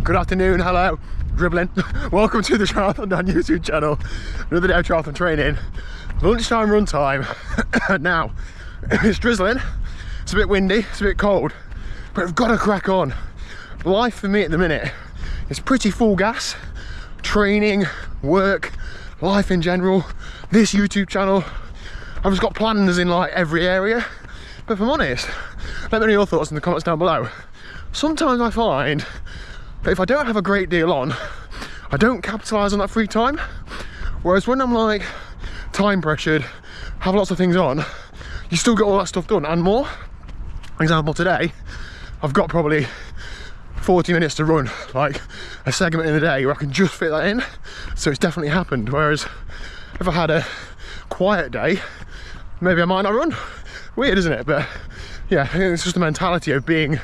Good afternoon, hello, dribbling. Welcome to the TriathlonDan YouTube channel. Another day of triathlon training. Lunchtime run time. Now, it's drizzling, it's a bit windy, it's a bit cold, but I've got to crack on. Life for me at the minute is pretty full gas. Training, work, life in general, this YouTube channel. I've just got plans in like every area. But if I'm honest, let me know your thoughts in the comments down below. Sometimes I find that if I don't have a great deal on, I don't capitalise on that free time. Whereas when I'm like time pressured, have lots of things on, you still get all that stuff done and more. Example today, I've got probably 40 minutes to run, like a segment in the day where I can just fit that in. So it's definitely happened. Whereas if I had a quiet day, maybe I might not run. Weird, isn't it? But yeah, I think it's just the mentality of being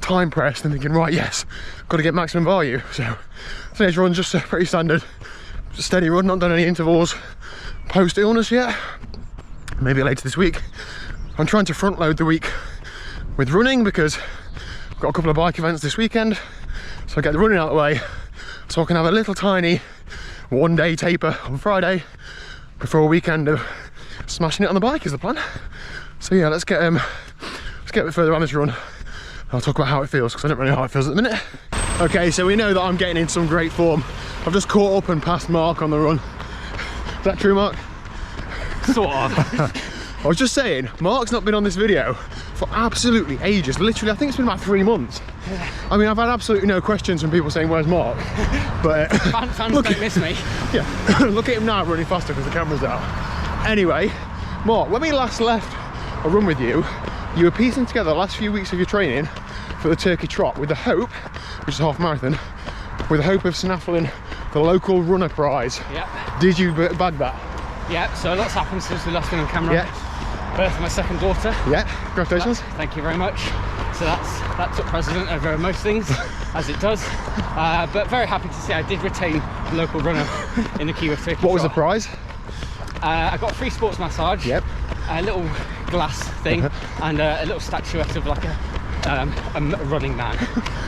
time pressed and thinking, right, yes, got to get maximum value. So today's run's just a pretty standard, steady run, not done any intervals post illness yet. Maybe later this week. I'm trying to front load the week with running because I've got a couple of bike events this weekend. So I get the running out of the way so I can have a little tiny one-day taper on Friday before a weekend of smashing it on the bike is the plan. So yeah, let's get a bit further on this run. I'll talk about how it feels because I don't really know how it feels at the minute. Okay, so we know that I'm getting in some great form. I've just caught up and passed Mark on the run. Is that true, Mark? Sort of. I was just saying, Mark's not been on this video for absolutely ages. Literally, I think it's been about 3 months. Yeah. I mean, I've had absolutely no questions from people saying, where's Mark? But fans don't miss me. Yeah, look at him now running faster because the camera's out. Anyway, Mark, when we last left a run with you, you were piecing together the last few weeks of your training for the Turkey Trot with the hope, which is a half marathon, with the hope of snaffling the local runner prize. Yeah. Did you bag that? Yeah, so lots happened since we last been on camera. Yeah. Birth of my second daughter. Yeah, congratulations. Thank you very much. So that took precedent over most things, as it does. But very happy to say I did retain the local runner in the queue of Turkey What was the Trot. prize? I got a free sports massage. Yep. A little glass thing and a little statuette of like a running man.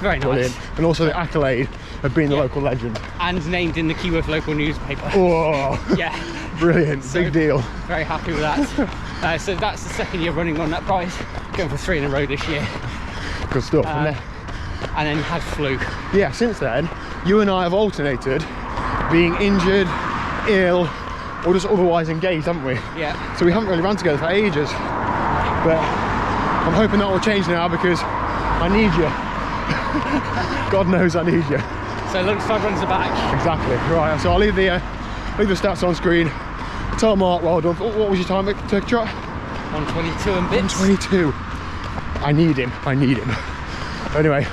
Very nice. Brilliant. And also the accolade of being the local legend. And named in the Keyworth local newspaper. Oh, yeah. Brilliant, So, big deal. Very happy with that. So that's the second year running on that prize. Going for 3 in a row this year. Good stuff. And then had flu. Yeah, since then, you and I have alternated being injured, ill, or just otherwise engaged, haven't we? Yeah. So we haven't really run together for ages. But I'm hoping that will change now because I need you. God knows I need you. So lunchtime runs are back. Exactly. Right, so I'll leave the stats on screen. Tell Mark, well done. What was your time at Turkey Trot? 1:22 and bits. 1:22. I need him. I need him. Anyway,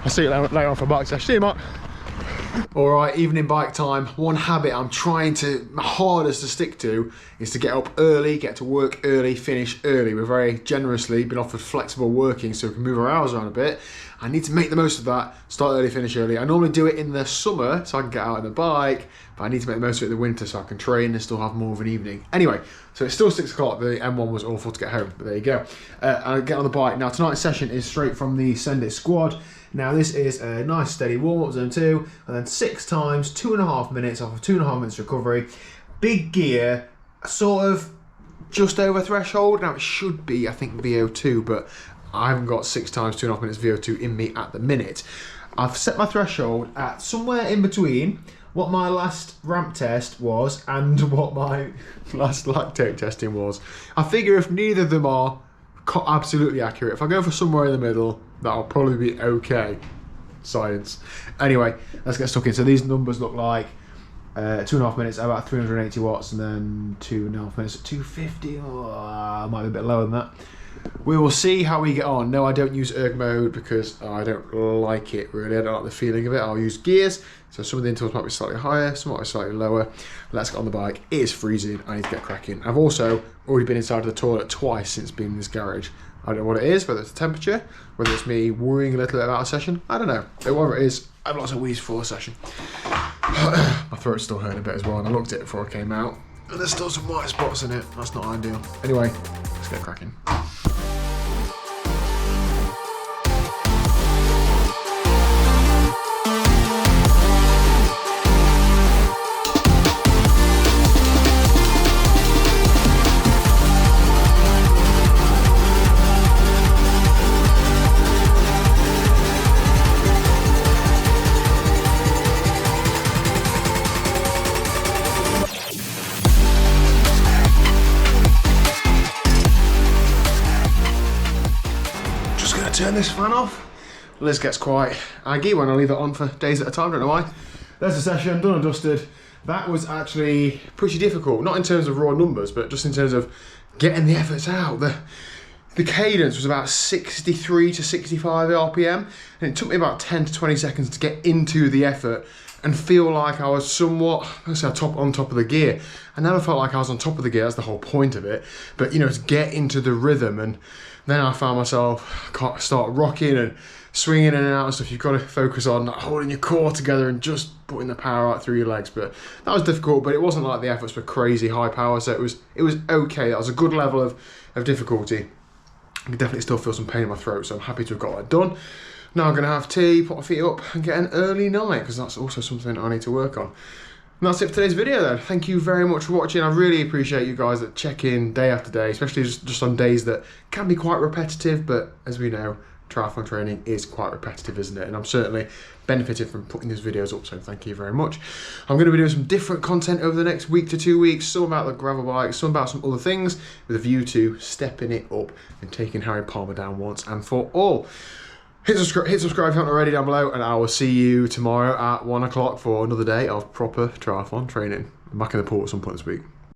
I'll see you later on for a bike session. See you, Mark. Alright, evening bike time. One habit I'm trying to, hardest to stick to, is to get up early, get to work early, finish early. We're very generously been offered flexible working so we can move our hours around a bit. I need to make the most of that, start early, finish early. I normally do it in the summer so I can get out on the bike, but I need to make the most of it in the winter so I can train and still have more of an evening. Anyway, so it's still 6 o'clock, the M1 was awful to get home, but there you go. I'll get on the bike. Now tonight's session is straight from the Send It squad. Now this is a nice steady warm-up, zone 2, and then 6 times, 2.5 minutes off of 2.5 minutes recovery. Big gear, sort of just over threshold. Now it should be, I think, VO2, but I haven't got 6 times 2.5 minutes VO2 in me at the minute. I've set my threshold at somewhere in between what my last ramp test was and what my last lactate testing was. I figure if neither of them are absolutely accurate, if I go for somewhere in the middle, that'll probably be okay. Science. Anyway, let's get stuck in. So these numbers look like 2.5 minutes at about 380 watts and then 2.5 minutes at 250. Oh, might be a bit lower than that. We will see how we get on. No, I don't use erg mode because I don't like it really. I don't like the feeling of it. I'll use gears. So some of the intervals might be slightly higher, some might be slightly lower. Let's get on the bike. It is freezing. I need to get cracking. I've also already been inside of the toilet twice since being in this garage. I don't know what it is, whether it's the temperature, whether it's me worrying a little bit about a session. I don't know. But whatever it is, I have lots of wheeze for a session. My throat's still hurting a bit as well, and I looked at it before I came out. And there's still some white spots in it. That's not ideal. Anyway, let's get cracking. this fan off. Liz gets quite aggy when I leave it on for days at a time, don't know why. There's the session, done and dusted. That was actually pretty difficult, not in terms of raw numbers, but just in terms of getting the efforts out. The cadence was about 63 to 65 RPM, and it took me about 10 to 20 seconds to get into the effort and feel like I was somewhat, let's say, on top of the gear. I never felt like I was on top of the gear, that's the whole point of it. But you know, to get into the rhythm, and then I found myself start rocking and swinging in and out and stuff. You've got to focus on holding your core together and just putting the power out through your legs. But that was difficult, but it wasn't like the efforts were crazy high power, so it was okay. That was a good level of difficulty. I can definitely still feel some pain in my throat, so I'm happy to have got that done. Now I'm going to have tea, put my feet up and get an early night, because that's also something I need to work on. And that's it for today's video then. Thank you very much for watching. I really appreciate you guys that check in day after day, especially just on days that can be quite repetitive, but as we know, triathlon training is quite repetitive, isn't it? And I'm certainly benefited from putting these videos up, so thank you very much. I'm going to be doing some different content over the next week to 2 weeks, some about the gravel bike, some about some other things, with a view to stepping it up and taking Harry Palmer down once and for all. Hit subscribe if you haven't already down below, and I will see you tomorrow at 1 o'clock for another day of proper triathlon training. I'm back in the pool at some point this week.